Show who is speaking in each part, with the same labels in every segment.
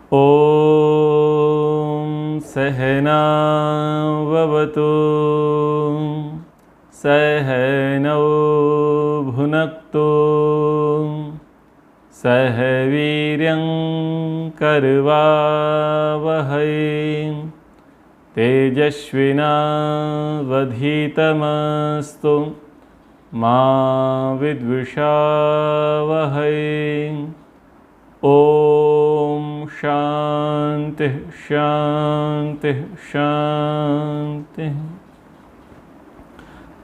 Speaker 1: ॐ सहना भवतु सहनौ भुनक्तु सह वीर्यं करवावहै तेजस्विनावधीतमस्तु मा विद्विषावहै। ओम शांति शांति शांति।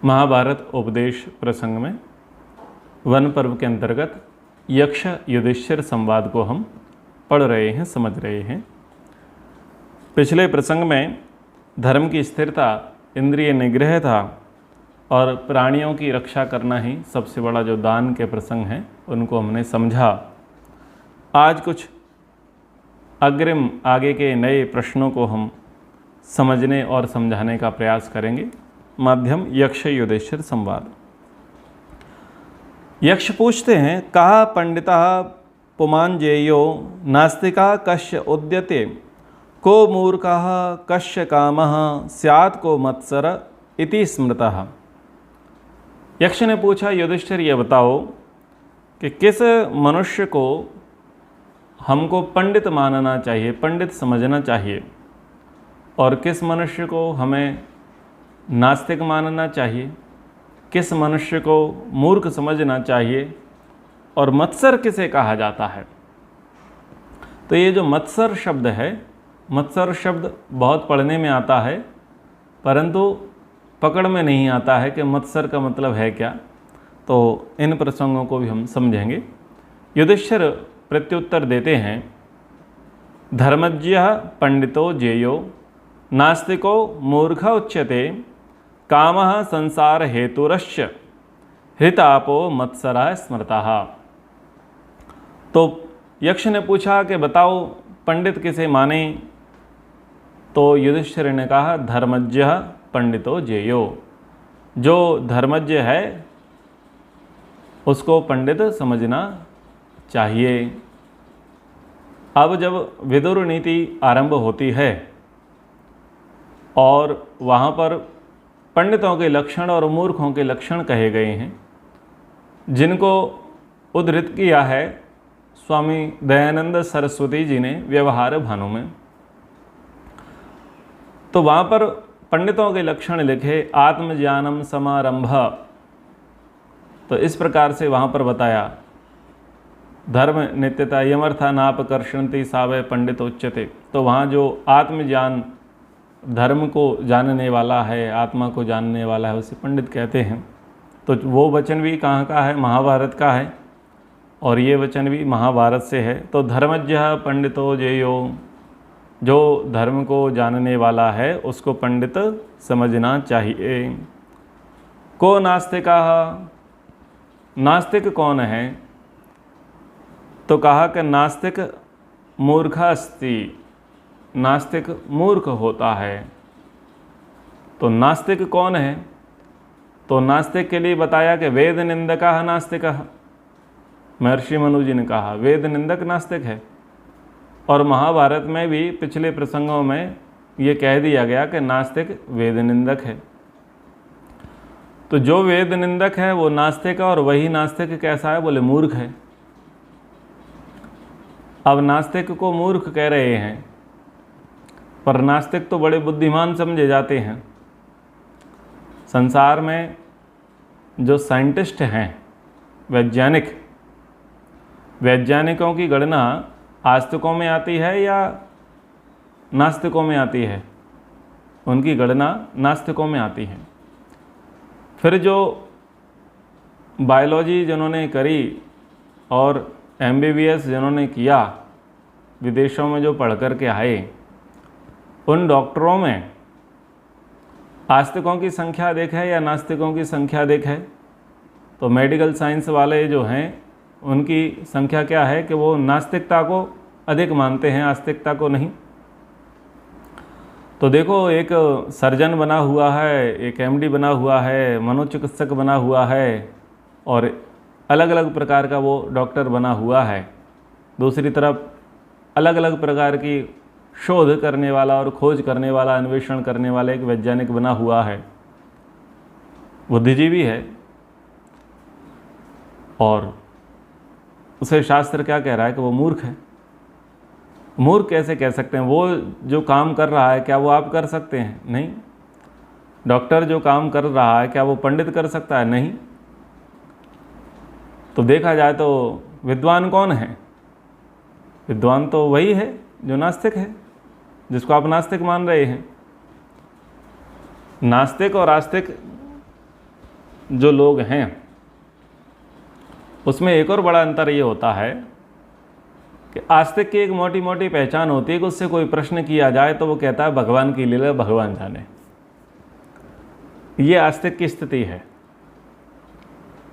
Speaker 1: महाभारत उपदेश प्रसंग में वन पर्व के अंतर्गत यक्ष युधिष्ठिर संवाद को हम पढ़ रहे हैं, समझ रहे हैं। पिछले प्रसंग में धर्म की स्थिरता, इंद्रिय निग्रह था और प्राणियों की रक्षा करना ही सबसे बड़ा जो दान के प्रसंग हैं उनको हमने समझा। आज कुछ अग्रिम आगे के नए प्रश्नों को हम समझने और समझाने का प्रयास करेंगे। माध्यम यक्ष युधिष्ठिर संवाद। यक्ष पूछते हैं, कहा पंडिता पुमान जेयो नास्तिका कश्य उद्यते को मूर्खः कश्य कामः स्यात् को मत्सर इति स्मृतः। यक्ष ने पूछा, युधिष्ठिर ये बताओ कि किस मनुष्य को हमको पंडित मानना चाहिए, पंडित समझना चाहिए, और किस मनुष्य को हमें नास्तिक मानना चाहिए, किस मनुष्य को मूर्ख समझना चाहिए, और मत्सर किसे कहा जाता है। तो ये जो मत्सर शब्द है, मत्सर शब्द बहुत पढ़ने में आता है परंतु पकड़ में नहीं आता है कि मत्सर का मतलब है क्या। तो इन प्रसंगों को भी हम समझेंगे। युधिष्ठिर प्रत्युत्तर देते हैं, धर्मज्ञः पंडितो जेयो नास्तिको मूर्ख उच्यते कामः संसार हेतुरश्च हृतापो मत्सरा स्मृतः। तो यक्ष ने पूछा कि बताओ पंडित किसे माने। तो युधिष्ठिर ने कहा, धर्मज्ञः पंडितो जेयो, जो धर्मज्ञ है उसको पंडित समझना चाहिए। अब जब विदुर नीति आरंभ होती है और वहाँ पर पंडितों के लक्षण और मूर्खों के लक्षण कहे गए हैं, जिनको उद्धृत किया है स्वामी दयानंद सरस्वती जी ने व्यवहार भानु में। तो वहाँ पर पंडितों के लक्षण लिखे, आत्मज्ञानम समारंभ। तो इस प्रकार से वहाँ पर बताया, धर्म नित्यता यमर्था नापकर्षन्ति सावय पंडितोच्यते। तो वहाँ जो आत्मज्ञान, धर्म को जानने वाला है, आत्मा को जानने वाला है, उसे पंडित कहते हैं। तो वो वचन भी कहाँ का है, महाभारत का है, और ये वचन भी महाभारत से है। तो धर्मज्ञः पंडितो जेयो, जो धर्म को जानने वाला है उसको पंडित समझना चाहिए। को नास्तिकः, नास्तिक कौन है। तो कहा कि नास्तिक मूर्ख अस्ति, नास्तिक मूर्ख होता है। तो नास्तिक कौन है। तो नास्तिक के लिए बताया कि वेद निंदकः नास्तिकः। महर्षि मनु जी ने कहा वेद निंदक नास्तिक है। और महाभारत में भी पिछले प्रसंगों में ये कह दिया गया कि नास्तिक वेद निंदक है। तो जो वेद निंदक है वो नास्तिक है, और वही नास्तिक कैसा है, बोले मूर्ख है। अब नास्तिक को मूर्ख कह रहे हैं, पर नास्तिक तो बड़े बुद्धिमान समझे जाते हैं। संसार में जो साइंटिस्ट हैं, वैज्ञानिकों की गणना आस्तिकों में आती है या नास्तिकों में आती है। उनकी गणना नास्तिकों में आती है। फिर जो बायोलॉजी जिन्होंने करी और MBBS जिन्होंने किया, विदेशों में जो पढ़ कर के आए, उन डॉक्टरों में आस्तिकों की संख्या अधिक है या नास्तिकों की संख्या अधिक है। तो मेडिकल साइंस वाले जो हैं उनकी संख्या क्या है कि वो नास्तिकता को अधिक मानते हैं, आस्तिकता को नहीं। तो देखो, एक सर्जन बना हुआ है, एक MD बना हुआ है, मनोचिकित्सक बना हुआ है, और अलग अलग प्रकार का वो डॉक्टर बना हुआ है। दूसरी तरफ अलग अलग प्रकार की शोध करने वाला और खोज करने वाला, अन्वेषण करने वाला एक वैज्ञानिक बना हुआ है, बुद्धिजीवी है, और उसे शास्त्र क्या कह रहा है कि वो मूर्ख है। मूर्ख कैसे कह सकते हैं? वो जो काम कर रहा है क्या वो आप कर सकते हैं? नहीं। डॉक्टर जो काम कर रहा है क्या वो पंडित कर सकता है? नहीं। तो देखा जाए तो विद्वान कौन है? विद्वान तो वही है जो नास्तिक है, जिसको आप नास्तिक मान रहे हैं। नास्तिक और आस्तिक जो लोग हैं उसमें एक और बड़ा अंतर ये होता है कि आस्तिक की एक मोटी मोटी पहचान होती है कि उससे कोई प्रश्न किया जाए तो वो कहता है भगवान की लीला भगवान जाने। ये आस्तिक की स्थिति है।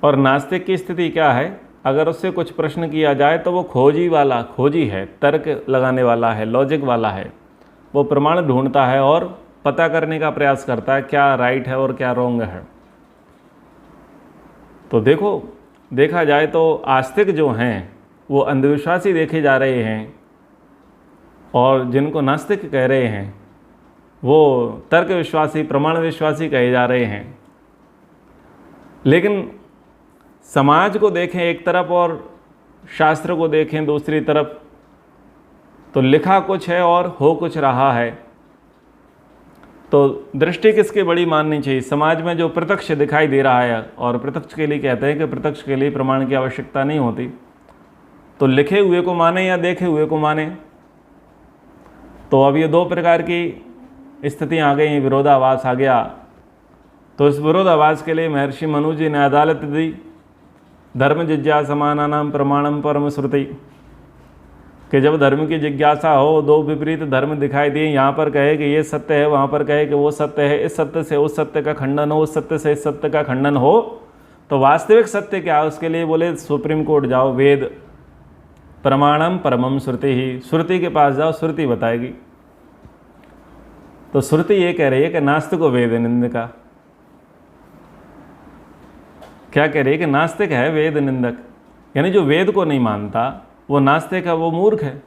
Speaker 1: और नास्तिक की स्थिति क्या है? अगर उससे कुछ प्रश्न किया जाए तो वो खोजी है, तर्क लगाने वाला है, लॉजिक वाला है। वो प्रमाण ढूंढता है और पता करने का प्रयास करता है क्या राइट है और क्या रॉन्ग है। तो देखा जाए तो आस्तिक जो हैं वो अंधविश्वासी देखे जा रहे हैं, और जिनको नास्तिक कह रहे हैं वो तर्क विश्वासी, प्रमाण विश्वासी कहे जा रहे हैं। लेकिन समाज को देखें एक तरफ और शास्त्र को देखें दूसरी तरफ, तो लिखा कुछ है और हो कुछ रहा है। तो दृष्टि किसकी बड़ी माननी चाहिए? समाज में जो प्रत्यक्ष दिखाई दे रहा है, और प्रत्यक्ष के लिए कहते हैं कि प्रत्यक्ष के लिए प्रमाण की आवश्यकता नहीं होती, तो लिखे हुए को माने या देखे हुए को माने। तो अब ये दो प्रकार की स्थितियाँ आ गई, विरोधाभास आ गया। तो इस विरोधाभास के लिए महर्षि मनु जी ने अदालत दी, धर्म जिज्ञासमानानां प्रमाणम परम श्रुति, कि जब धर्म की जिज्ञासा हो, दो विपरीत धर्म दिखाई दिए, यहाँ पर कहे कि ये सत्य है, वहाँ पर कहे कि वो सत्य है, इस सत्य से उस सत्य का खंडन हो, उस सत्य से इस सत्य का खंडन हो, तो वास्तविक सत्य क्या है? उसके लिए बोले सुप्रीम कोर्ट जाओ, वेद, प्रमाणम परमम श्रुति ही, श्रुति के पास जाओ, श्रुति बताएगी। तो श्रुति ये कह रही है कि नास्तिक वेद निंदका। क्या कह रही है? कि नास्तिक है वेद निंदक, यानी जो वेद को नहीं मानता वो नास्तिक है, वो मूर्ख है।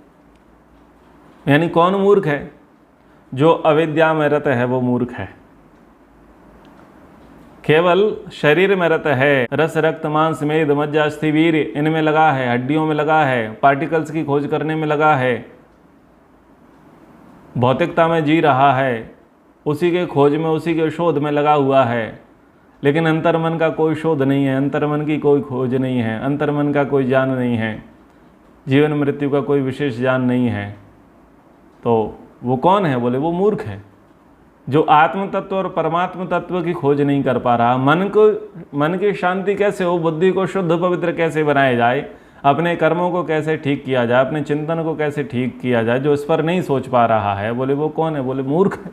Speaker 1: यानी कौन मूर्ख है? जो अविद्या में रत है वो मूर्ख है। केवल शरीर में रत है, रस रक्त मांस मेद मज्जा अस्थि वीर इनमें लगा है, हड्डियों में लगा है, पार्टिकल्स की खोज करने में लगा है, भौतिकता में जी रहा है, उसी के खोज में, उसी के शोध में लगा हुआ है। लेकिन अंतर्मन का कोई शोध नहीं है, अंतर्मन की कोई खोज नहीं है, अंतर्मन का कोई ज्ञान नहीं है, जीवन मृत्यु का कोई विशेष ज्ञान नहीं है। तो वो कौन है? बोले वो मूर्ख है, जो आत्म तत्व और परमात्म तत्व की खोज नहीं कर पा रहा। मन की शांति कैसे हो, बुद्धि को शुद्ध पवित्र कैसे बनाया जाए, अपने कर्मों को कैसे ठीक किया जाए, अपने चिंतन को कैसे ठीक किया जाए, जो इस पर नहीं सोच पा रहा है, बोले वो कौन है? बोले मूर्ख है।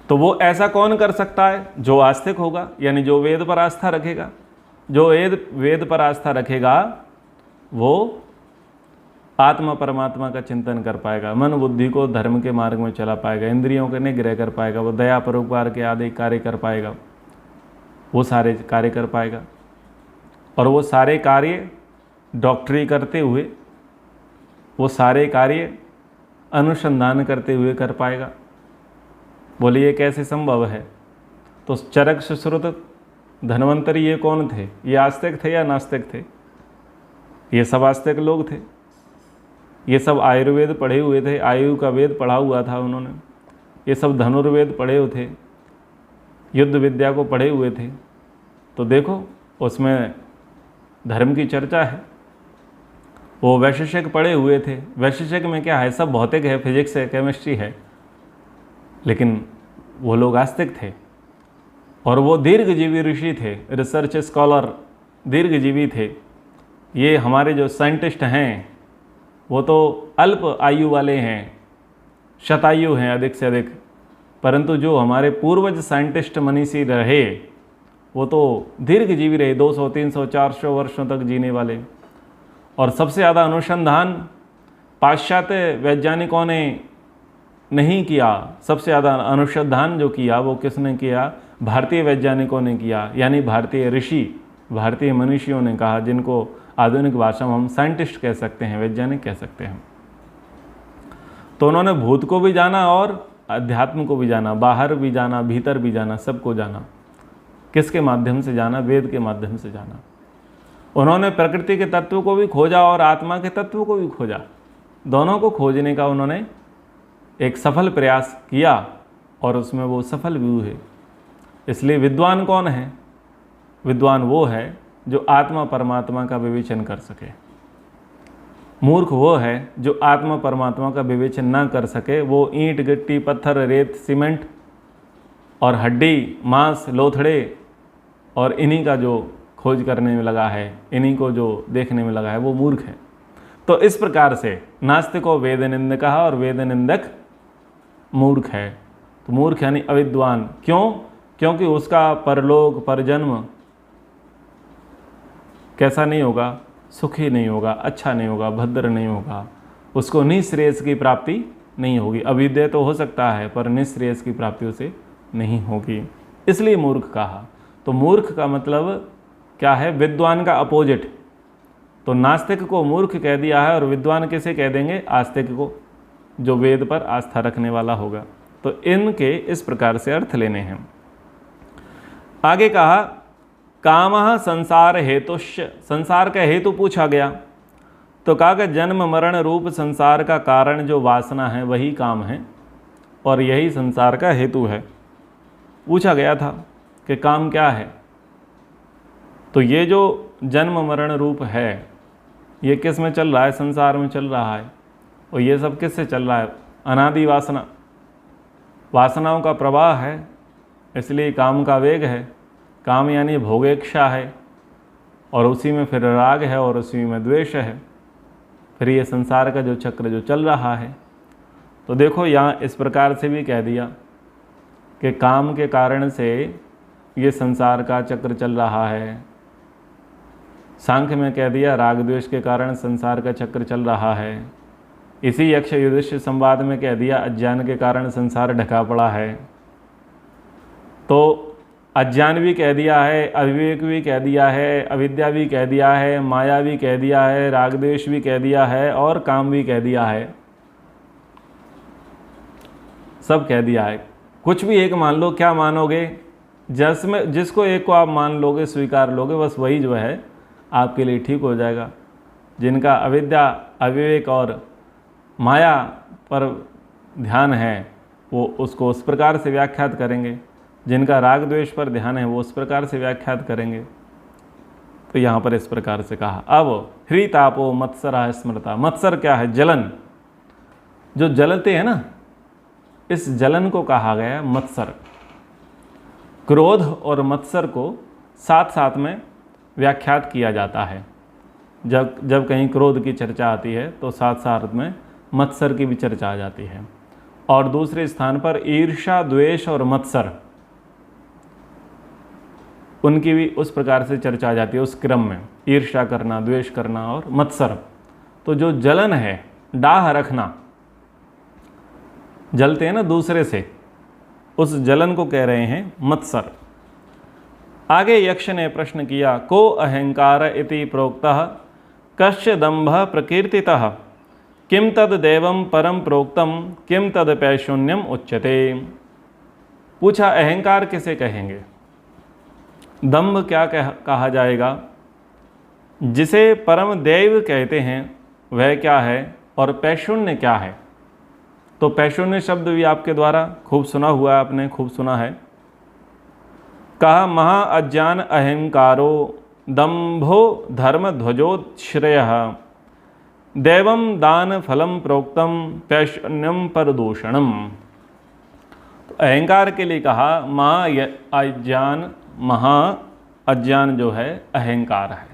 Speaker 1: तो वो ऐसा कौन कर सकता है? जो आस्तिक होगा, यानी जो वेद पर आस्था रखेगा। जो वेद पर आस्था रखेगा वो आत्मा परमात्मा का चिंतन कर पाएगा, मन बुद्धि को धर्म के मार्ग में चला पाएगा, इंद्रियों के निग्रह कर पाएगा, वो दया परोपकार के आदि कार्य कर पाएगा, वो सारे कार्य कर पाएगा। और वो सारे कार्य डॉक्टरी करते हुए, वो सारे कार्य अनुसंधान करते हुए कर पाएगा। बोले ये कैसे संभव है? तो चरक सुश्रुत धन्वंतरी ये कौन थे? ये आस्तिक थे या नास्तिक थे? ये सब आस्तिक लोग थे। ये सब आयुर्वेद पढ़े हुए थे, आयु का वेद पढ़ा हुआ था उन्होंने। ये सब धनुर्वेद पढ़े हुए थे, युद्ध विद्या को पढ़े हुए थे। तो देखो उसमें धर्म की चर्चा है। वो वैशेषिक पढ़े हुए थे। वैशेषिक में क्या है? सब भौतिक है, फिजिक्स है, केमिस्ट्री है। लेकिन वो लोग आस्तिक थे, और वो दीर्घजीवी ऋषि थे, रिसर्च स्कॉलर, दीर्घजीवी थे। ये हमारे जो साइंटिस्ट हैं वो तो अल्प आयु वाले हैं, शतायु हैं अधिक से अधिक, परंतु जो हमारे पूर्वज साइंटिस्ट मनीषी रहे वो तो दीर्घजीवी रहे, 200, 300, 400 वर्षों तक जीने वाले। और सबसे ज़्यादा अनुसंधान पाश्चात्य वैज्ञानिकों ने नहीं किया। सबसे ज़्यादा अनुसंधान जो किया वो किसने किया? भारतीय वैज्ञानिकों ने किया, यानी भारतीय ऋषि, भारतीय मनीषियों ने कहा, जिनको आधुनिक भाषा में हम साइंटिस्ट कह सकते हैं, वैज्ञानिक कह सकते हैं। तो उन्होंने भूत को भी जाना और अध्यात्म को भी जाना, बाहर भी जाना, भीतर भी जाना, सबको जाना। किसके माध्यम से जाना? वेद के माध्यम से जाना। उन्होंने प्रकृति के तत्व को भी खोजा और आत्मा के तत्व को भी खोजा। दोनों को खोजने का उन्होंने एक सफल प्रयास किया और उसमें वो सफल भी हुए। इसलिए विद्वान कौन है? विद्वान वो है जो आत्मा परमात्मा का विवेचन कर सके। मूर्ख वो है जो आत्मा परमात्मा का विवेचन ना कर सके। वो ईंट, गिट्टी, पत्थर, रेत, सीमेंट और हड्डी, मांस, लोथड़े और इन्हीं का जो खोज करने में लगा है, इन्हीं को जो देखने में लगा है, वो मूर्ख है। तो इस प्रकार से नास्तिक को वेद निंदक कहा और वेद निंदक मूर्ख है। तो मूर्ख यानी अविद्वान। क्यों? क्योंकि उसका परलोक, परजन्म कैसा नहीं होगा? सुखी नहीं होगा, अच्छा नहीं होगा, भद्र नहीं होगा। उसको निःश्रेयस की प्राप्ति नहीं होगी। अविद्या तो हो सकता है पर निःश्रेयस की प्राप्ति उसे नहीं होगी, इसलिए मूर्ख कहा। तो मूर्ख का मतलब क्या है? विद्वान का अपोजिट। तो नास्तिक को मूर्ख कह दिया है और विद्वान किसे कह देंगे? आस्तिक को, जो वेद पर आस्था रखने वाला होगा। तो इनके इस प्रकार से अर्थ लेने हैं। आगे कहा कामः संसार हेतुश्च, संसार का हेतु पूछा गया तो कहा कि जन्म मरण रूप संसार का कारण जो वासना है वही काम है और यही संसार का हेतु है। पूछा गया था कि काम क्या है? तो ये जो जन्म मरण रूप है ये किस में चल रहा है? संसार में चल रहा है। और ये सब किससे चल रहा है? अनादि वासना, वासनाओं का प्रवाह है, इसलिए काम का वेग है। काम यानी भोगेच्छा है और उसी में फिर राग है और उसी में द्वेष है। फिर ये संसार का जो चक्र जो चल रहा है। तो देखो यहाँ इस प्रकार से भी कह दिया कि काम के कारण से ये संसार का चक्र चल रहा है। सांख्य में कह दिया राग द्वेष के कारण संसार का चक्र चल रहा है। इसी यक्ष युधिष्ठिर संवाद में कह दिया अज्ञान के कारण संसार ढका पड़ा है। तो अज्ञान भी कह दिया है, अविवेक भी कह दिया है, अविद्या भी कह दिया है, माया भी कह दिया है, राग द्वेष भी कह दिया है और काम भी कह दिया है। सब कह दिया है। कुछ भी एक मान लो, क्या मानोगे? जिसमें जिसको एक को आप मान लोगे, स्वीकार लोगे, बस वही जो है आपके लिए ठीक हो जाएगा। जिनका अविद्या, अविवेक और माया पर ध्यान है वो उसको उस प्रकार से व्याख्यात करेंगे। जिनका राग द्वेष पर ध्यान है वो उस प्रकार से व्याख्यात करेंगे। तो यहाँ पर इस प्रकार से कहा। अब ह्रीतापो मत्सरा स्मृता। मत्सर क्या है? जलन। जो जलते हैं ना, इस जलन को कहा गया मत्सर। क्रोध और मत्सर को साथ साथ में व्याख्यात किया जाता है। जब कहीं क्रोध की चर्चा आती है तो साथ साथ में मत्सर की भी चर्चा आ जाती है। और दूसरे स्थान पर ईर्ष्या, द्वेष और मत्सर, उनकी भी उस प्रकार से चर्चा आ जाती है। उस क्रम में ईर्ष्या करना, द्वेष करना और मत्सर। तो जो जलन है, डाह रखना, जलते हैं ना दूसरे से, उस जलन को कह रहे हैं मत्सर। आगे यक्ष ने प्रश्न किया को अहंकार इति प्रोक्तः कश्च दम्भः प्रकीर्तितः किम तद देवं परम प्रोक्तम किम तद पैशून्यम उच्यते। पूछा अहंकार किसे कहेंगे? दम्भ क्या कहा जाएगा? जिसे परम देव कहते हैं वह क्या है और पैशून्य क्या है? तो पैशून्य शब्द भी आपके द्वारा खूब सुना हुआ है, आपने खूब सुना है। कहा महा अज्ञान अहंकारो दम्भो धर्म ध्वजोच्छ्रयः दैवम दान फलम प्रोक्तम पैशून्यम परदूषणम। तो अहंकार के लिए कहा महा अज्ञान जो है अहंकार है।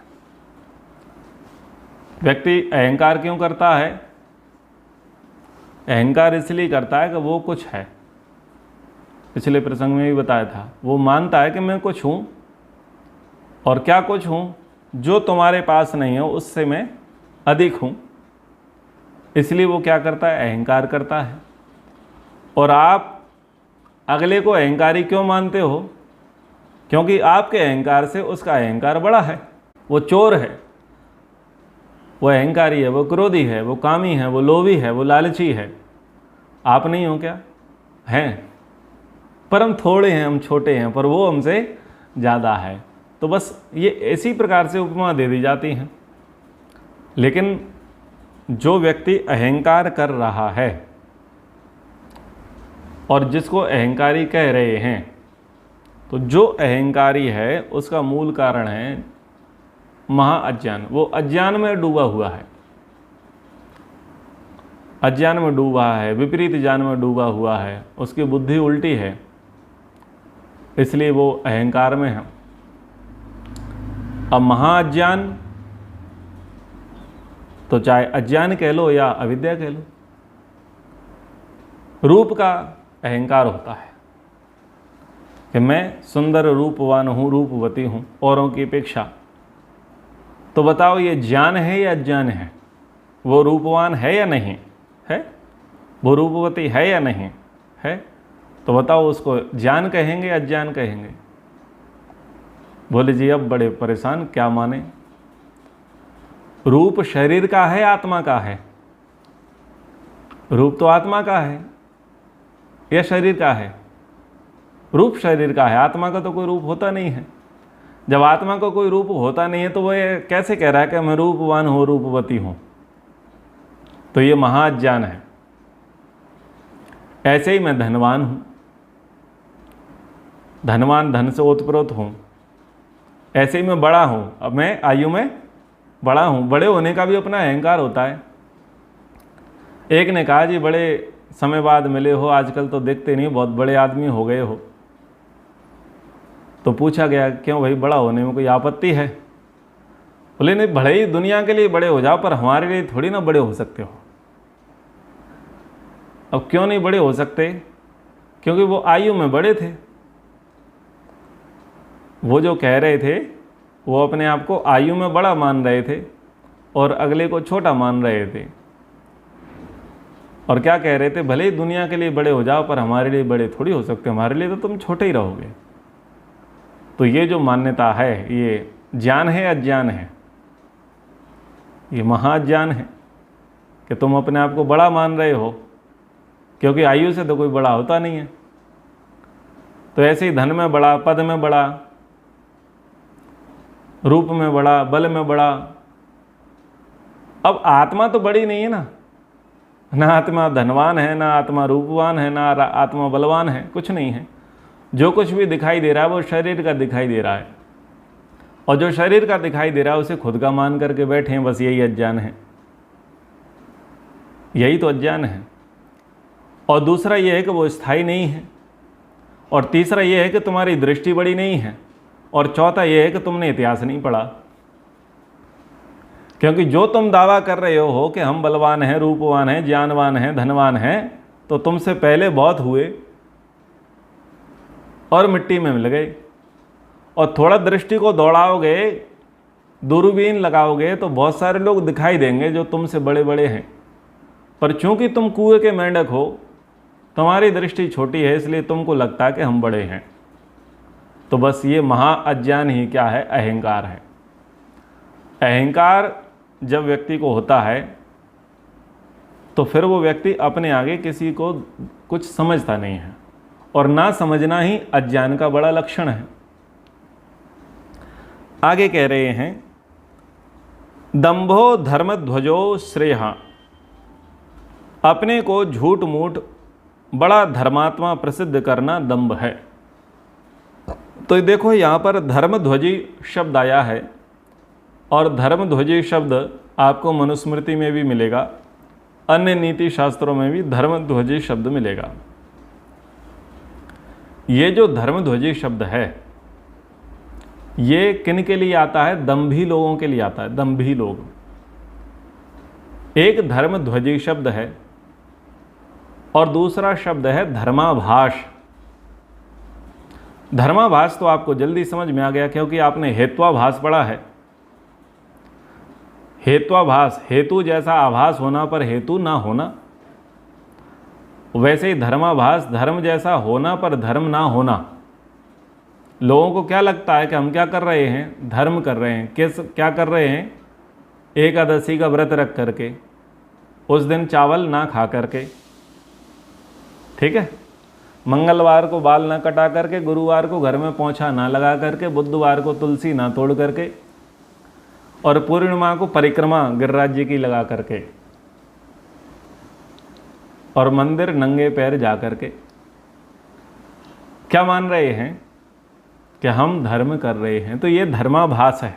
Speaker 1: व्यक्ति अहंकार क्यों करता है? अहंकार इसलिए करता है कि वो कुछ है। पिछले प्रसंग में भी बताया था, वो मानता है कि मैं कुछ हूँ। और क्या कुछ हूँ? जो तुम्हारे पास नहीं है उससे मैं अधिक हूँ। इसलिए वो क्या करता है? अहंकार करता है। और आप अगले को अहंकारी क्यों मानते हो? क्योंकि आपके अहंकार से उसका अहंकार बड़ा है, वो चोर है। वो अहंकारी है, वो क्रोधी है, वो कामी है, वो लोभी है, वो लालची है। आप नहीं हो क्या? हैं, पर हम थोड़े हैं, हम छोटे हैं, पर वो हमसे ज़्यादा है। तो बस ये इसी प्रकार से उपमा दे दी जाती हैं। लेकिन जो व्यक्ति अहंकार कर रहा है और जिसको अहंकारी कह रहे हैं, तो जो अहंकारी है उसका मूल कारण है महाअज्ञान। वो अज्ञान में डूबा हुआ है, अज्ञान में डूबा है, विपरीत ज्ञान में डूबा हुआ है, उसकी बुद्धि उल्टी है, इसलिए वो अहंकार में है। अब महाअज्ञान तो चाहे अज्ञान कह लो या अविद्या कह लो, रूप का अहंकार होता है कि मैं सुंदर रूपवान हूँ, रूपवती हूँ औरों की अपेक्षा। तो बताओ ये ज्ञान है या अज्ञान है? वो रूपवान है या नहीं है? वो रूपवती है या नहीं है? तो बताओ उसको ज्ञान कहेंगे या अज्ञान कहेंगे? बोले जी अब बड़े परेशान, क्या माने? रूप शरीर का है, आत्मा का है? रूप तो आत्मा का है या शरीर का है? रूप शरीर का है, आत्मा का तो कोई रूप होता नहीं है। जब आत्मा को कोई रूप होता नहीं है तो वह कैसे कह रहा है कि मैं रूपवान हूँ, रूपवती हूँ? तो ये महाअज्ञान है। ऐसे ही मैं धनवान हूँ, धनवान धन से ओतप्रोत हूँ। ऐसे ही मैं बड़ा हूँ, अब मैं आयु में बड़ा हूँ। बड़े होने का भी अपना अहंकार होता है। एक ने कहा जी बड़े समय बाद मिले हो, आजकल तो देखते नहीं, बहुत बड़े आदमी हो गए हो। तो पूछा गया क्यों भाई, बड़ा होने में कोई आपत्ति है? बोले नहीं, भले ही दुनिया के लिए बड़े हो जाओ, पर हमारे लिए थोड़ी ना बड़े हो सकते हो। अब क्यों नहीं बड़े हो सकते? क्योंकि वो आयु में बड़े थे। वो जो कह रहे थे वो अपने आप को आयु में बड़ा मान रहे थे और अगले को छोटा मान रहे थे। और क्या कह रहे थे, भले ही दुनिया के लिए बड़े हो जाओ, पर हमारे लिए बड़े थोड़ी हो सकते, हमारे लिए तो तुम छोटे ही रहोगे। तो ये जो मान्यता है, ये ज्ञान है, अज्ञान है? ये महाज्ञान है कि तुम अपने आप को बड़ा मान रहे हो, क्योंकि आयु से तो कोई बड़ा होता नहीं है। तो ऐसे ही धन में बड़ा, पद में बड़ा, रूप में बड़ा, बल में बड़ा। अब आत्मा तो बड़ी नहीं है ना आत्मा धनवान है, ना आत्मा रूपवान है, ना आत्मा बलवान है, कुछ नहीं है। जो कुछ भी दिखाई दे रहा है वो शरीर का दिखाई दे रहा है, और जो शरीर का दिखाई दे रहा है उसे खुद का मान करके बैठे हैं। बस यही अज्ञान है, यही तो अज्ञान है। और दूसरा ये है कि वो स्थायी नहीं है, और तीसरा ये है कि तुम्हारी दृष्टि बड़ी नहीं है, और चौथा ये है कि तुमने इतिहास नहीं पढ़ा। क्योंकि जो तुम दावा कर रहे हो कि हम बलवान हैं, रूपवान हैं, ज्ञानवान हैं, धनवान हैं, तो तुमसे पहले बहुत हुए और मिट्टी में मिल गए। और थोड़ा दृष्टि को दौड़ाओगे, दूरबीन लगाओगे, तो बहुत सारे लोग दिखाई देंगे जो तुमसे बड़े बड़े हैं। पर चूंकि तुम कुएं के मेंढक हो, तुम्हारी दृष्टि छोटी है, इसलिए तुमको लगता है कि हम बड़े हैं। तो बस ये महाअज्ञान ही क्या है? अहंकार है। अहंकार जब व्यक्ति को होता है तो फिर वो व्यक्ति अपने आगे किसी को कुछ समझता नहीं है, और ना समझना ही अज्ञान का बड़ा लक्षण है। आगे कह रहे हैं, दंभो धर्मध्वजो श्रेयः, अपने को झूठ मूठ बड़ा धर्मात्मा प्रसिद्ध करना दंभ है। तो देखो यहाँ पर धर्मध्वजी शब्द आया है, और धर्मध्वजी शब्द आपको मनुस्मृति में भी मिलेगा, अन्य नीति शास्त्रों में भी धर्मध्वजी शब्द मिलेगा। ये जो धर्मध्वजी शब्द है, ये किन के लिए आता है? दंभी लोगों के लिए आता है, दंभी लोग। एक धर्मध्वजी शब्द है और दूसरा शब्द है धर्माभास। धर्माभास तो आपको जल्दी समझ में आ गया, क्योंकि आपने हेत्वाभास पढ़ा है। हेत्वाभास, हेतु जैसा आभास होना पर हेतु ना होना, वैसे ही धर्माभास, धर्म जैसा होना पर धर्म ना होना। लोगों को क्या लगता है कि हम क्या कर रहे हैं? धर्म कर रहे हैं। क्या कर रहे हैं? एकादशी का व्रत रख करके, उस दिन चावल ना खा करके, ठीक है, मंगलवार को बाल ना कटा करके, गुरुवार को घर में पोंछा ना लगा करके, बुधवार को तुलसी ना तोड़ करके, और पूर्णिमा को परिक्रमा गिरिराज जी की लगा करके, और मंदिर नंगे पैर जा करके क्या मान रहे हैं कि हम धर्म कर रहे हैं। तो ये धर्माभास है,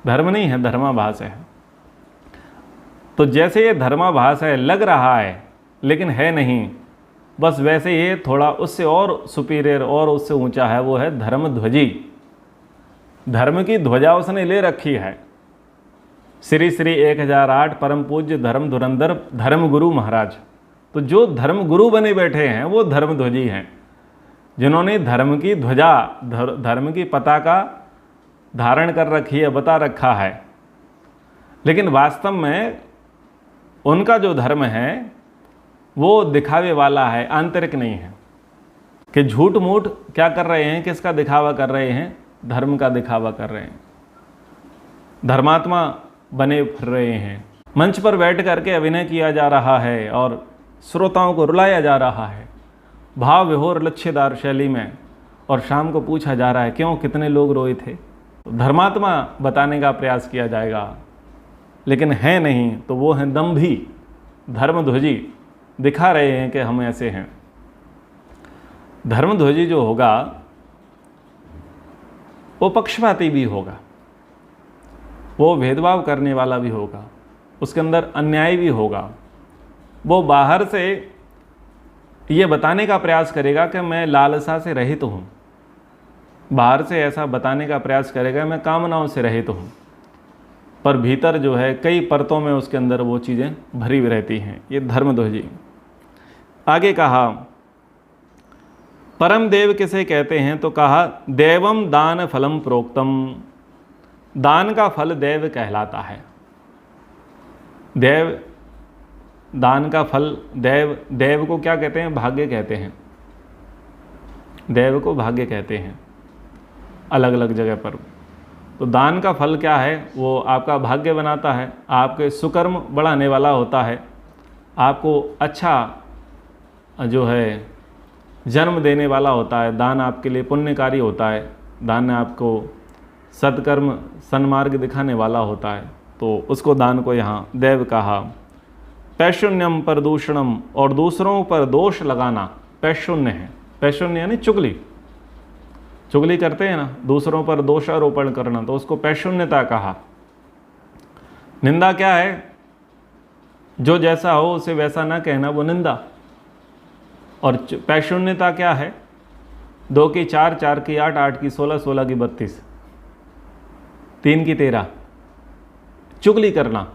Speaker 1: धर्म नहीं है, धर्माभास है। तो जैसे ये धर्माभास है, लग रहा है लेकिन है नहीं, बस वैसे ये थोड़ा उससे और सुपीरियर और उससे ऊंचा है, वो है धर्मध्वजी। धर्म की ध्वजा उसने ले रखी है। श्री श्री 1008 परम पूज्य धर्म धुरंधर धर्म गुरु महाराज। तो जो धर्म गुरु बने बैठे हैं वो धर्मध्वजी हैं, जिन्होंने धर्म की ध्वजा, धर्म की पताका धारण कर रखी है, बता रखा है। लेकिन वास्तव में उनका जो धर्म है वो दिखावे वाला है, आंतरिक नहीं है। कि झूठ मूठ क्या कर रहे हैं, किसका दिखावा कर रहे हैं? धर्म का दिखावा कर रहे हैं, धर्मात्मा बने फिर रहे हैं। मंच पर बैठ करके अभिनय किया जा रहा है और श्रोताओं को रुलाया जा रहा है भाव विभोर लक्ष्यदार शैली में, और शाम को पूछा जा रहा है क्यों, कितने लोग रोए थे। तो धर्मात्मा बताने का प्रयास किया जाएगा, लेकिन है नहीं, तो वो हैं दंभी, धर्मध्वजी, दिखा रहे हैं कि हम ऐसे हैं। धर्मध्वजी जो होगा वो पक्षपाती भी होगा, वो भेदभाव करने वाला भी होगा, उसके अंदर अन्याय भी होगा। वो बाहर से ये बताने का प्रयास करेगा कि मैं लालसा से रहित हूँ, बाहर से ऐसा बताने का प्रयास करेगा मैं कामनाओं से रहित हूँ, पर भीतर जो है कई परतों में उसके अंदर वो चीज़ें भरी हुई रहती हैं। ये धर्मध्वजी। आगे कहा परम देव किसे कहते हैं, तो कहा देवम दान फलम प्रोक्तम। दान का फल देव कहलाता है। देव, दान का फल देव, देव को क्या कहते हैं? भाग्य कहते हैं। देव को भाग्य कहते हैं अलग अलग जगह पर। तो दान का फल क्या है? वो आपका भाग्य बनाता है, आपके सुकर्म बढ़ाने वाला होता है, आपको अच्छा जो है जन्म देने वाला होता है। दान आपके लिए पुण्यकारी होता है, दान आपको सत्कर्म सन्मार्ग दिखाने वाला होता है, तो उसको दान को यहाँ देव कहा। पैशुन्यम प्रदूषणम, और दूसरों पर दोष लगाना पैशुन्य है। पैशुन्य यानी चुगली, चुगली करते हैं ना, दूसरों पर दोषारोपण करना, तो उसको पैशुन्यता कहा। निंदा क्या है? जो जैसा हो उसे वैसा ना कहना, वो निंदा। और पैशुन्यता क्या है? 2 की 4, 4 की 8, 8 की 16, 16 की 32, 3 की 13। चुगली करना,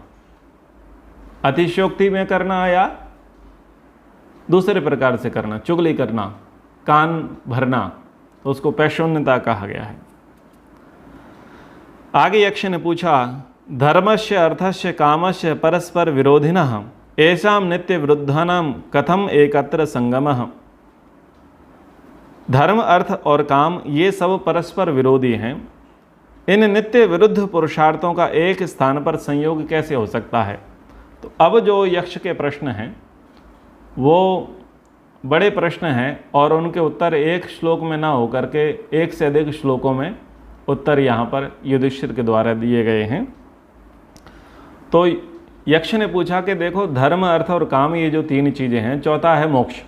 Speaker 1: अतिशयोक्ति में करना या दूसरे प्रकार से करना, चुगली करना, कान भरना, तो उसको पैशुन्यता कहा गया है। आगे यक्ष ने पूछा धर्मस्य अर्थस्य कामस्य परस्पर विरोधिनः ऐसाम नित्य विरुद्धानाम कथम एकत्र संगमः। धर्म, अर्थ और काम ये सब परस्पर विरोधी हैं। इन नित्य विरुद्ध पुरुषार्थों का एक स्थान पर संयोग कैसे हो सकता है? तो अब जो यक्ष के प्रश्न हैं वो बड़े प्रश्न हैं, और उनके उत्तर एक श्लोक में ना होकर के एक से अधिक श्लोकों में उत्तर यहाँ पर युधिष्ठिर के द्वारा दिए गए हैं। तो यक्ष ने पूछा कि देखो, धर्म, अर्थ और काम ये जो 3 चीज़ें हैं, चौथा है मोक्ष।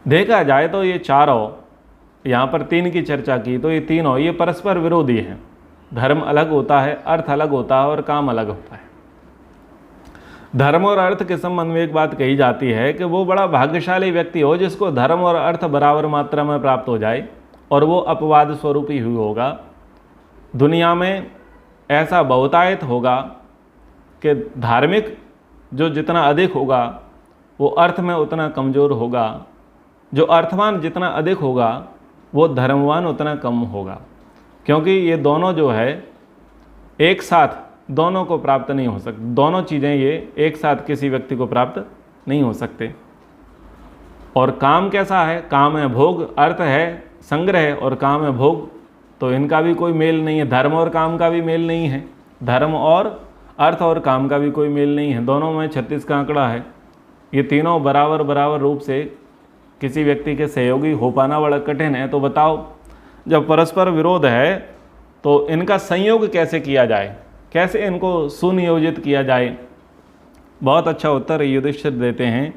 Speaker 1: देखा जाए तो ये चारों, यहाँ पर 3 की चर्चा की तो ये तीनों ये परस्पर विरोधी हैं। धर्म अलग होता है, अर्थ अलग होता है और काम अलग होता है। धर्म और अर्थ के संबंध में एक बात कही जाती है कि वो बड़ा भाग्यशाली व्यक्ति हो जिसको धर्म और अर्थ बराबर मात्रा में प्राप्त हो जाए, और वो अपवाद स्वरूप ही हुई होगा। दुनिया में ऐसा बहुतायत होगा कि धार्मिक जो जितना अधिक होगा वो अर्थ में उतना कमज़ोर होगा, जो अर्थवान जितना अधिक होगा वो धर्मवान उतना कम होगा, क्योंकि ये दोनों जो है एक साथ दोनों को प्राप्त नहीं हो सकते। दोनों चीज़ें ये एक साथ किसी व्यक्ति को प्राप्त नहीं हो सकते। और काम कैसा है? काम है भोग, अर्थ है संग्रह और काम है भोग, तो इनका भी कोई मेल नहीं है। धर्म और काम का भी मेल नहीं है। धर्म और अर्थ और काम का भी कोई मेल नहीं है, दोनों में 36 का आंकड़ा है। ये तीनों बराबर बराबर रूप से किसी व्यक्ति के सहयोगी हो पाना बड़ा कठिन है। तो बताओ, जब परस्पर विरोध है तो इनका संयोग कैसे किया जाए, कैसे इनको सुनियोजित किया जाए? बहुत अच्छा उत्तर युधिष्ठिर देते हैं,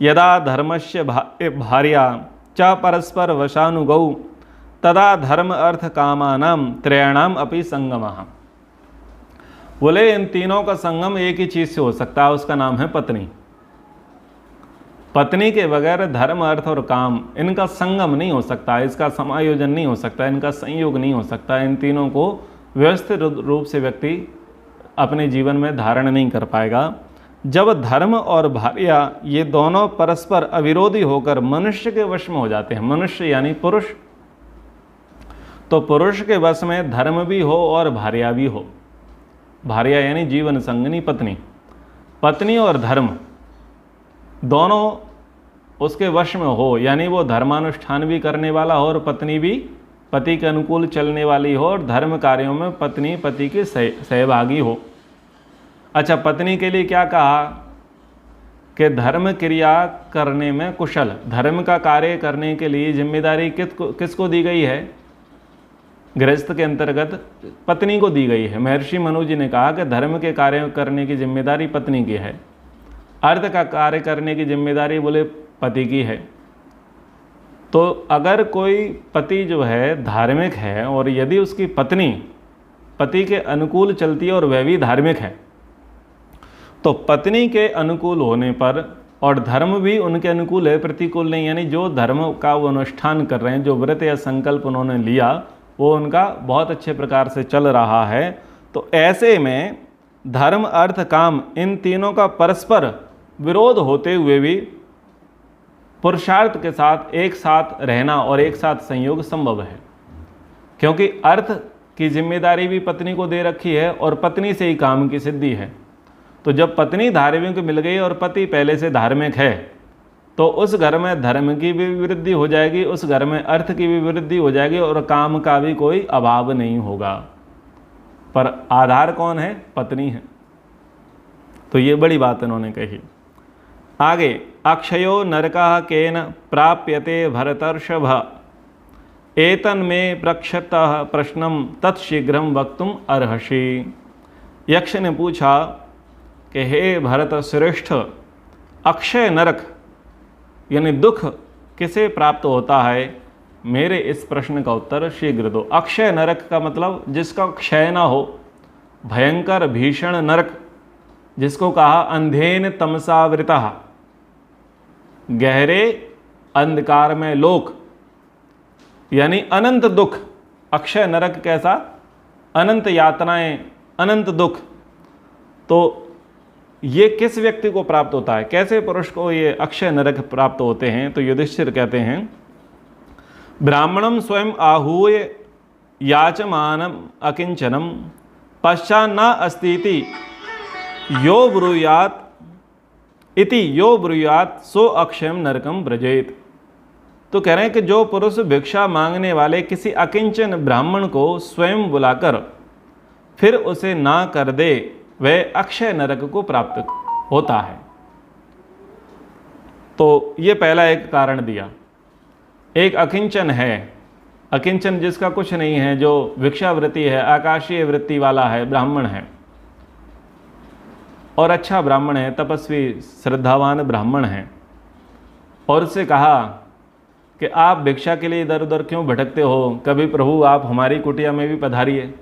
Speaker 1: यदा धर्मस्य भार्या च परस्पर वशानुगौ तदा धर्म अर्थ कामानाम त्रयाणाम अपि संगमः। बोले इन तीनों का संगम एक ही चीज से हो सकता है, उसका नाम है पत्नी। पत्नी के बगैर धर्म अर्थ और काम इनका संगम नहीं हो सकता, इसका समायोजन नहीं हो सकता, इनका संयोग नहीं हो सकता। इन तीनों को व्यवस्थित रूप से व्यक्ति अपने जीवन में धारण नहीं कर पाएगा। जब धर्म और भार्या ये दोनों परस्पर अविरोधी होकर मनुष्य के वश में हो जाते हैं, मनुष्य यानी पुरुष, तो पुरुष के वश में धर्म भी हो और भार्या भी हो। भार्या यानी जीवन संगनी पत्नी, पत्नी और धर्म दोनों उसके वश में हो, यानी वो धर्मानुष्ठान भी करने वाला हो और पत्नी भी पति के अनुकूल चलने वाली हो और धर्म कार्यों में पत्नी पति की सहभागी हो। अच्छा, पत्नी के लिए क्या कहा कि धर्म क्रिया करने में कुशल, धर्म का कार्य करने के लिए जिम्मेदारी किसको दी गई है? गृहस्थ के अंतर्गत पत्नी को दी गई है। महर्षि मनु जी ने कहा कि धर्म के कार्य करने की जिम्मेदारी पत्नी की है, अर्थ का कार्य करने की जिम्मेदारी बोले पति की है। तो अगर कोई पति जो है धार्मिक है और यदि उसकी पत्नी पति के अनुकूल चलती है और वह भी धार्मिक है, तो पत्नी के अनुकूल होने पर और धर्म भी उनके अनुकूल है, प्रतिकूल नहीं, यानी जो धर्म का वो अनुष्ठान कर रहे हैं, जो व्रत या संकल्प उन्होंने लिया वो उनका बहुत अच्छे प्रकार से चल रहा है। तो ऐसे में धर्म अर्थ काम इन तीनों का परस्पर विरोध होते हुए भी पुरुषार्थ के साथ एक साथ रहना और एक साथ संयोग संभव है, क्योंकि अर्थ की जिम्मेदारी भी पत्नी को दे रखी है और पत्नी से ही काम की सिद्धि है। तो जब पत्नी धार्मिक मिल गई और पति पहले से धार्मिक है तो उस घर में धर्म की भी वृद्धि हो जाएगी, उस घर में अर्थ की भी वृद्धि हो जाएगी और काम का भी कोई अभाव नहीं होगा। पर आधार कौन है? पत्नी है। तो ये बड़ी बात इन्होंने कही। आगे, अक्षयो नरकः केन प्राप्यते भरतर्षभ एतन में प्रक्षतः प्रश्नम तत्शीघ्रम वक्तुम अर्हसि। यक्ष ने पूछा कि हे भरत श्रेष्ठ, अक्षय नरक यानी दुख किसे प्राप्त होता है? मेरे इस प्रश्न का उत्तर शीघ्र दो। अक्षय नरक का मतलब जिसका क्षय ना हो, भयंकर भीषण नरक, जिसको कहा अंधेन तमसावृतः, गहरे अंधकार में लोक, यानी अनंत दुख। अक्षय नरक कैसा? अनंत यातनाएं, अनंत दुख। तो ये किस व्यक्ति को प्राप्त होता है? कैसे पुरुष को ये अक्षय नरक प्राप्त होते हैं? तो युधिष्ठिर कहते हैं, ब्राह्मणम स्वयं आहूय याचमानम अकिंचनम पश्चान्न अस्तीति यो ब्रूयात इति यो ब्रूयात सो अक्षयम नरकम व्रजेत। तो कह रहे हैं कि जो पुरुष भिक्षा मांगने वाले किसी अकिंचन ब्राह्मण को स्वयं बुलाकर फिर उसे ना कर दे, वह अक्षय नरक को प्राप्त होता है। तो ये पहला एक कारण दिया। एक अकिंचन है, अकिंचन जिसका कुछ नहीं है, जो भिक्षावृत्ति है, आकाशीय वृत्ति वाला है, ब्राह्मण है और अच्छा ब्राह्मण है, तपस्वी श्रद्धावान ब्राह्मण है, और उससे कहा कि आप भिक्षा के लिए इधर उधर क्यों भटकते हो, कभी प्रभु आप हमारी कुटिया में भी पधारिए,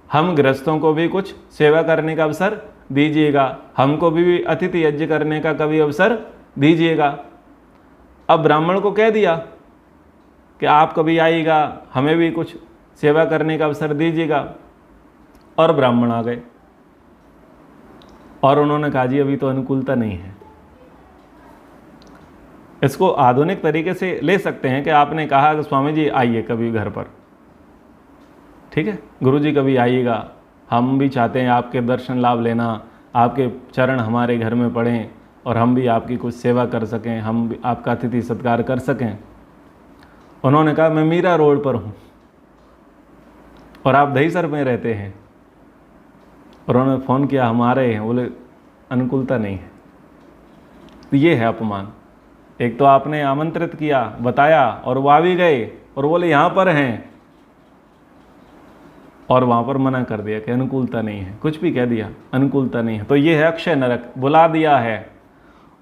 Speaker 1: हम गृहस्थों को भी कुछ सेवा करने का अवसर दीजिएगा, हमको भी अतिथि यज्ञ करने का कभी अवसर दीजिएगा। अब ब्राह्मण को कह दिया कि आप कभी आइएगा, हमें भी कुछ सेवा करने का अवसर दीजिएगा, और ब्राह्मण आ गए और उन्होंने कहा जी अभी तो अनुकूलता नहीं है। इसको आधुनिक तरीके से ले सकते हैं कि आपने कहा कि स्वामी जी आइए कभी घर पर, ठीक है, गुरुजी कभी आइएगा, हम भी चाहते हैं आपके दर्शन लाभ लेना, आपके चरण हमारे घर में पड़ें और हम भी आपकी कुछ सेवा कर सकें, हम भी आपका अतिथि सत्कार कर सकें। उन्होंने कहा मैं मीरा रोड पर हूँ और आप दहीसर में रहते हैं, और उन्होंने फ़ोन किया हम आ रहे हैं, बोले अनुकूलता नहीं है। तो ये है अपमान। एक तो आपने आमंत्रित किया, बताया, और वो आ भी गए और बोले यहाँ पर हैं, और वहाँ पर मना कर दिया कि अनुकूलता नहीं है, कुछ भी कह दिया अनुकूलता नहीं है। तो ये है अक्षय नरक। बुला दिया है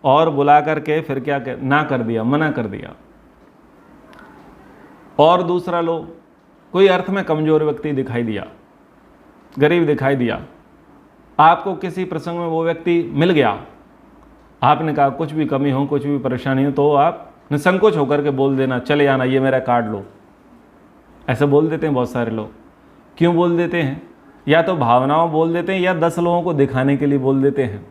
Speaker 1: और बुला करके फिर क्या ना कर दिया, मना कर दिया। और दूसरा लो, कोई अर्थ में कमज़ोर व्यक्ति दिखाई दिया, गरीब दिखाई दिया, आपको किसी प्रसंग में वो व्यक्ति मिल गया, आपने कहा कुछ भी कमी हो, कुछ भी परेशानी हो, तो आप निसंकोच होकर के बोल देना, चले आना, ये मेरा कार्ड लो। ऐसे बोल देते हैं बहुत सारे लोग। क्यों बोल देते हैं? या तो भावनाओं बोल देते हैं, या 10 लोगों को दिखाने के लिए बोल देते हैं।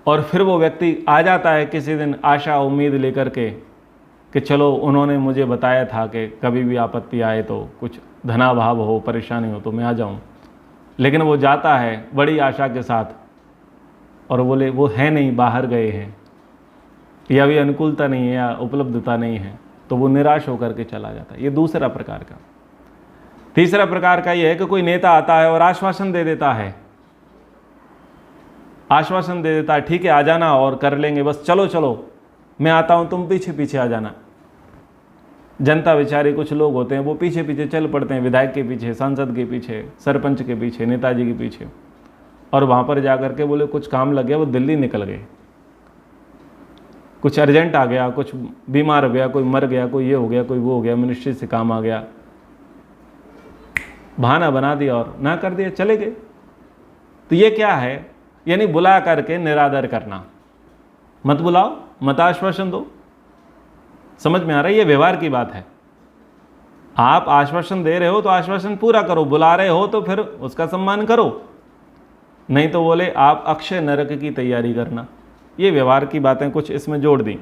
Speaker 1: और फिर वो व्यक्ति आ जाता है किसी दिन आशा उम्मीद लेकर के कि चलो उन्होंने मुझे बताया था कि कभी भी आपत्ति आए तो, कुछ धनाभाव हो, परेशानी हो तो मैं आ जाऊं। लेकिन वो जाता है बड़ी आशा के साथ और बोले वो है नहीं, बाहर गए हैं, या भी अनुकूलता नहीं है या उपलब्धता नहीं है, तो वो निराश होकर के चला जाता है। ये दूसरा प्रकार का। तीसरा प्रकार का ये है कि कोई नेता आता है और आश्वासन दे देता है, आश्वासन दे देता है, ठीक है आ जाना और कर लेंगे, बस चलो चलो मैं आता हूं, तुम पीछे पीछे आ जाना। जनता बेचारे कुछ लोग होते हैं वो पीछे पीछे चल पड़ते हैं, विधायक के पीछे, सांसद के पीछे, सरपंच के पीछे, नेताजी के पीछे, और वहां पर जाकर के बोले कुछ काम लग गया, वो दिल्ली निकल गए, कुछ अर्जेंट आ गया, कुछ बीमार हो गया, कोई मर गया, कोई ये हो गया, कोई वो हो गया, मिनिस्ट्री से काम आ गया, बहाना बना दिया और ना कर दिया, चले गए। तो ये क्या है? यानी बुला करके निरादर करना। मत बुलाओ, मत आश्वासन दो। समझ में आ रहा है? ये व्यवहार की बात है। आप आश्वासन दे रहे हो तो आश्वासन पूरा करो, बुला रहे हो तो फिर उसका सम्मान करो, नहीं तो बोले आप अक्षय नरक की तैयारी करना। ये व्यवहार की बातें कुछ इसमें जोड़ दी।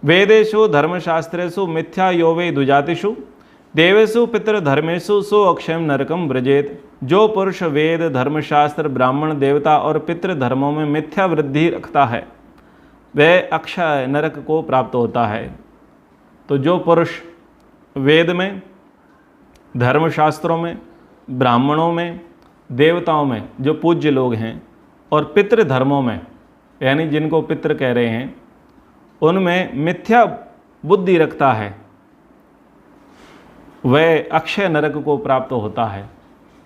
Speaker 1: वेदेषु धर्मशास्त्रेषु मिथ्या यो वे दुजातिषु देवेषु पितृधर्मेषु सो अक्षयम नरकम व्रजेत। जो पुरुष वेद, धर्मशास्त्र, ब्राह्मण, देवता और पितृधर्मों में मिथ्या वृद्धि रखता है वह अक्षय नरक को प्राप्त होता है। तो जो पुरुष वेद में, धर्मशास्त्रों में, ब्राह्मणों में, देवताओं में जो पूज्य लोग हैं, और पितृधर्मों में यानी जिनको पितृ कह रहे हैं, उनमें मिथ्या बुद्धि रखता है वह अक्षय नरक को प्राप्त होता है।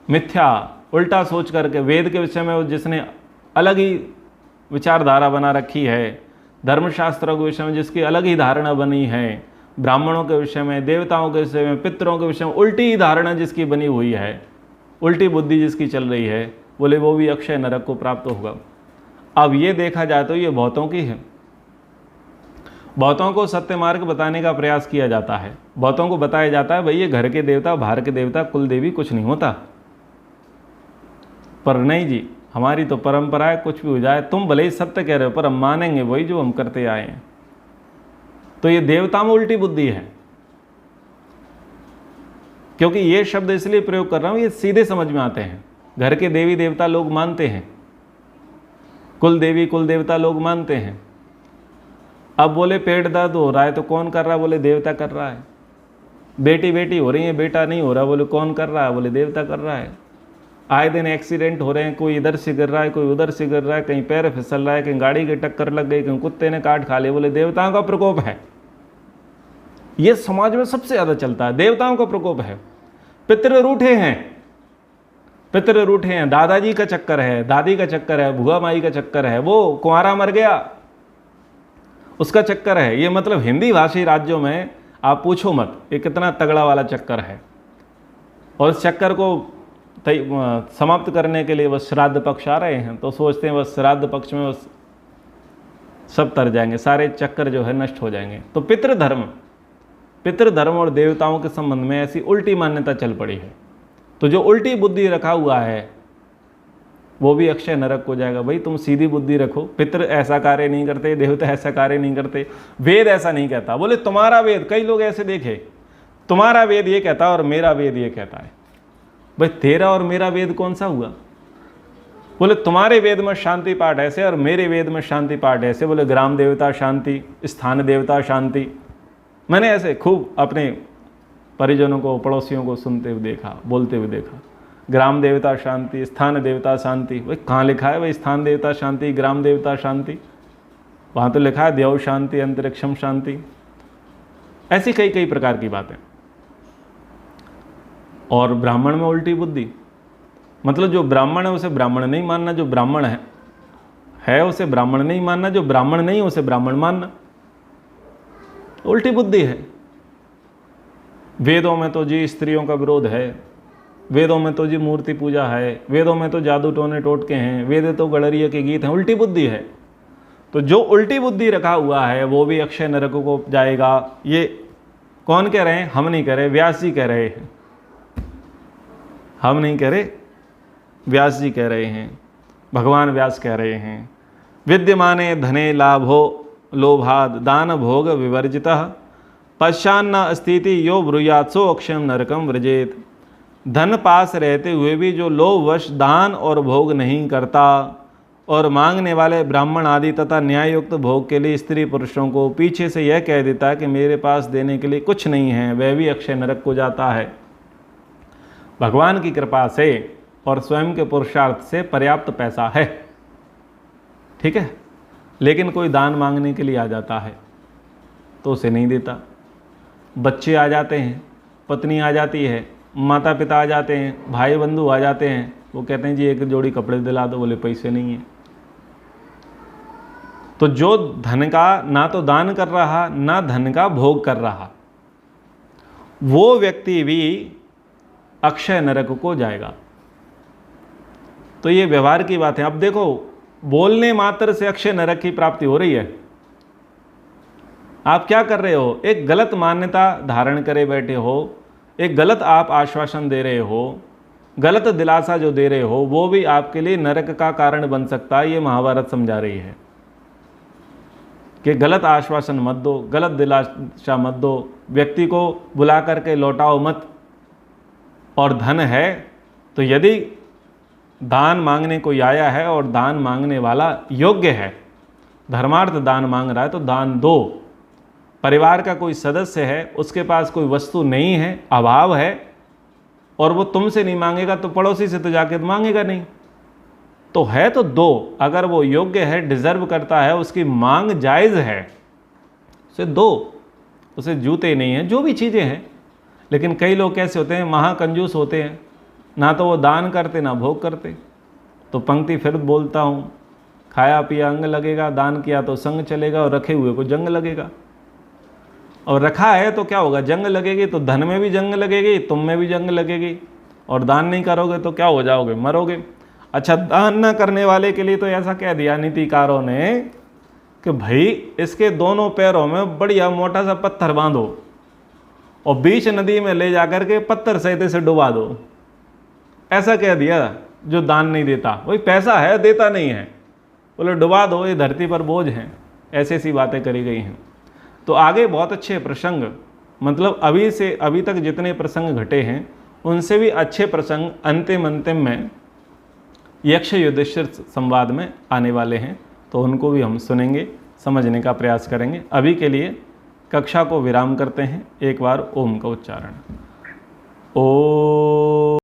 Speaker 1: मिथ्या, उल्टा सोच करके, वेद के विषय में जिसने अलग ही विचारधारा बना रखी है, धर्मशास्त्रों के विषय में जिसकी अलग ही धारणा बनी है, ब्राह्मणों के विषय में, देवताओं के विषय में, पितरों के विषय में उल्टी ही धारणा जिसकी बनी हुई है, उल्टी बुद्धि जिसकी चल रही है, बोले वो भी अक्षय नरक को प्राप्त होगा। अब ये देखा जाए तो ये बहुतों की है। बहुतों को सत्य मार्ग बताने का प्रयास किया जाता है, बहुतों को बताया जाता है भाई ये घर के देवता, बाहर के देवता, कुल देवी कुछ नहीं होता। पर नहीं जी, हमारी तो परंपरा है, कुछ भी हो जाए, तुम भले ही सत्य कह रहे हो पर हम मानेंगे वही जो हम करते आए हैं। तो ये देवता में उल्टी बुद्धि है। क्योंकि ये शब्द इसलिए प्रयोग कर रहा हूं, ये सीधे समझ में आते हैं। घर के देवी देवता लोग मानते हैं, कुल देवी कुल देवता लोग मानते हैं। अब बोले पेट दर्द हो रहा है तो कौन कर रहा है? बोले देवता कर रहा है। बेटी बेटी हो रही है, बेटा नहीं हो रहा, बोले कौन कर रहा है? बोले देवता कर रहा है। आए दिन एक्सीडेंट हो रहे हैं, कोई इधर से गिर रहा है, कोई उधर से गिर रहा है, कहीं पैर फिसल रहा है, कहीं गाड़ी की टक्कर लग गई, कहीं कुत्ते ने काट खा लिया, बोले देवताओं का प्रकोप है। ये समाज में सबसे ज्यादा चलता है, देवताओं का प्रकोप है। पितृ रूठे हैं, पितृ रूठे हैं, दादाजी का चक्कर है, दादी का चक्कर है, भुआ माई का चक्कर है, वो कुंवारा मर गया उसका चक्कर है। ये मतलब हिंदी भाषी राज्यों में आप पूछो मत, ये कितना तगड़ा वाला चक्कर है। और इस चक्कर को समाप्त करने के लिए बस श्राद्ध पक्ष आ रहे हैं, तो सोचते हैं बस श्राद्ध पक्ष में बस सब तर जाएंगे, सारे चक्कर जो है नष्ट हो जाएंगे। तो पितृधर्म और देवताओं के संबंध में ऐसी उल्टी मान्यता चल पड़ी है। तो जो उल्टी बुद्धि रखा हुआ है वो भी अक्षय नरक हो जाएगा। भाई तुम सीधी बुद्धि रखो, पितृ ऐसा कार्य नहीं करते, देवता ऐसा कार्य नहीं करते, वेद ऐसा नहीं कहता। बोले तुम्हारा वेद, कई लोग ऐसे देखे, तुम्हारा वेद ये कहता है और मेरा वेद ये कहता है। भाई तेरा और मेरा वेद कौन सा हुआ? बोले तुम्हारे वेद में शांति पाठ ऐसे और मेरे वेद में शांति पाठ ऐसे। बोले ग्राम देवता शांति, स्थान देवता शांति। मैंने ऐसे खूब अपने परिजनों को, पड़ोसियों को सुनते हुए देखा, बोलते हुए देखा। ग्राम देवता शांति, स्थान देवता शांति। भाई कहाँ लिखा है भाई स्थान देवता शांति, ग्राम देवता शांति? वहाँ तो लिखा है देव शांति, अंतरिक्षम शांति। ऐसी कई कई प्रकार की बातें। और ब्राह्मण में उल्टी बुद्धि, मतलब जो ब्राह्मण है उसे ब्राह्मण नहीं मानना, जो ब्राह्मण है उसे ब्राह्मण नहीं मानना, जो ब्राह्मण नहीं है उसे ब्राह्मण मानना। उल्टी बुद्धि है। वेदों में तो जी स्त्रियों का विरोध है, वेदों में तो जी मूर्ति पूजा है, वेदों में तो जादू टोने टोटके हैं, वेद तो गड़रिया के गीत हैं। उल्टी बुद्धि है। तो जो उल्टी बुद्धि रखा हुआ है वो भी अक्षय नरक को जाएगा। ये कौन कह रहे हैं? हम नहीं कह रहे, व्यास जी कह रहे हैं। हम नहीं कह रहे, व्यास जी कह रहे हैं, भगवान व्यास कह रहे हैं। विद्यमाने धने लाभो लोभाद दान भोग विवर्जितः पश्चान्न अस्थिति यो ब्रूयात्सो अक्षयम नरकम व्रजेत। धन पास रहते हुए भी जो लोभवश दान और भोग नहीं करता और मांगने वाले ब्राह्मण आदि तथा न्याययुक्त भोग के लिए स्त्री पुरुषों को पीछे से यह कह देता है कि मेरे पास देने के लिए कुछ नहीं है, वह भी अक्षय नरक को जाता है। भगवान की कृपा से और स्वयं के पुरुषार्थ से पर्याप्त पैसा है, ठीक है, लेकिन कोई दान मांगने के लिए आ जाता है तो उसे नहीं देता। बच्चे आ जाते हैं, पत्नी आ जाती है, माता पिता आ जाते हैं, भाई बंधु आ जाते हैं, वो कहते हैं जी एक जोड़ी कपड़े दिला दो, बोले पैसे नहीं है। तो जो धन का ना तो दान कर रहा ना धन का भोग कर रहा, वो व्यक्ति भी अक्षय नरक को जाएगा। तो ये व्यवहार की बात है। अब देखो, बोलने मात्र से अक्षय नरक की प्राप्ति हो रही है। आप क्या कर रहे हो? एक गलत मान्यता धारण करे बैठे हो, एक गलत आप आश्वासन दे रहे हो, गलत दिलासा जो दे रहे हो वो भी आपके लिए नरक का कारण बन सकता है। ये महाभारत समझा रही है कि गलत आश्वासन मत दो, गलत दिलासा मत दो, व्यक्ति को बुला करके लौटाओ मत। और धन है तो यदि दान मांगने कोई आया है और दान मांगने वाला योग्य है, धर्मार्थ दान मांग रहा है तो दान दो। परिवार का कोई सदस्य है, उसके पास कोई वस्तु नहीं है, अभाव है, और वो तुमसे नहीं मांगेगा तो पड़ोसी से तो जाके मांगेगा नहीं, तो है तो दो। अगर वो योग्य है, डिजर्व करता है, उसकी मांग जायज़ है, उसे दो। उसे जूते नहीं हैं, जो भी चीज़ें हैं। लेकिन कई लोग कैसे होते हैं? महाकंजूस होते हैं, ना तो वो दान करते ना भोग करते। तो पंक्ति फिर बोलता हूँ, खाया पिया अंग लगेगा, दान किया तो संग चलेगा, और रखे हुए को जंग लगेगा। और रखा है तो क्या होगा? जंग लगेगी। तो धन में भी जंग लगेगी, तुम में भी जंग लगेगी। और दान नहीं करोगे तो क्या हो जाओगे? मरोगे। अच्छा, दान न करने वाले के लिए तो ऐसा कह दिया नीतिकारों ने कि भाई इसके दोनों पैरों में बढ़िया मोटा सा पत्थर बांधो और बीच नदी में ले जाकर के पत्थर सहित से डुबा दो। ऐसा कह दिया जो दान नहीं देता। वही पैसा है, देता नहीं है, बोले डुबा दो, ये धरती पर बोझ हैं। ऐसी ऐसी बातें करी गई हैं। तो आगे बहुत अच्छे प्रसंग, मतलब अभी से अभी तक जितने प्रसंग घटे हैं उनसे भी अच्छे प्रसंग अंतिम में यक्ष युधिष्ठिर संवाद में आने वाले हैं। तो उनको भी हम सुनेंगे, समझने का प्रयास करेंगे। अभी के लिए कक्षा को विराम करते हैं। एक बार ओम का उच्चारण। ओ